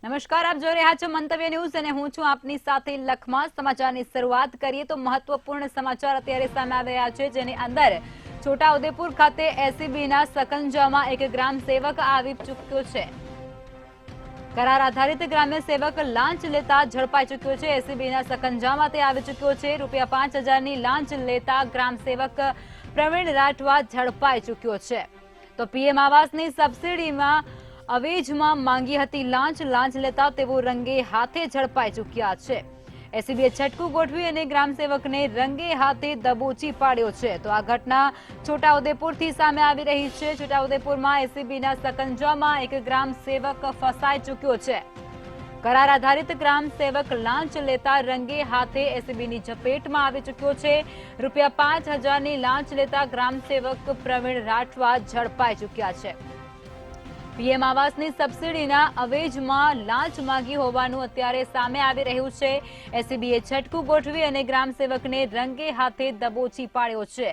નમસ્કાર, આપ જોઈ રહ્યા છો મંતવ્ય ન્યૂઝ અને હું છું આપની સાથે લખમા। સમાચારની શરૂઆત કરીએ તો મહત્વપૂર્ણ સમાચાર અત્યારે સામે આવી રહ્યા છે, જેની અંદર છોટાઉદેપુર ખાતે એસીબીના સકંજામાં એક ગ્રામ સેવક આવી ચૂક્યો છે। કરાર આધારિત ગ્રામ્ય સેવક લાંચ લેતા ઝડપાઈ ચૂક્યો છે। એસીબીના સકંજામાં તે આવી ચૂક્યો છે। ₹5,000ની લાંચ લેતા ગ્રામ સેવક પ્રવીણ રાઠવા ઝડપાઈ ચૂક્યો છે। તો પીએમ આવાસની સબસિડીમાં અવેજમાં માંગી હતી લાંચ લેતા તેઓ રંગે હાથે ઝડપાઈ ચૂક્યા છે। એસીબીએ છટકું ગોઠવી અને ગ્રામ સેવકને રંગે હાથે દબોચી પાડ્યો છે। તો આ ઘટના છોટાઉદેપુરથી સામે આવી રહી છે। છોટાઉદેપુરમાં એસીબીના સકંજામાં એક ગ્રામ સેવક ફસાઈ ચૂક્યો છે। કરાર આધારિત ગ્રામ સેવક લાંચ લેતા રંગે હાથે એસીબીની ઝપેટમાં આવી ચૂક્યો છે। ₹5,000ની લાંચ લેતા ગ્રામ સેવક પ્રવીણ રાઠવા ઝડપાઈ ચૂક્યા છે। પીએમ આવાસની સબસિડીના અવેજમાં લાંચ માંગી હોવાનું અત્યારે સામે આવી રહ્યું છે। એસીબીએ છટકું ગોઠવી અને ગ્રામ સેવકને રંગે હાથે દબોચી પાડ્યો છે।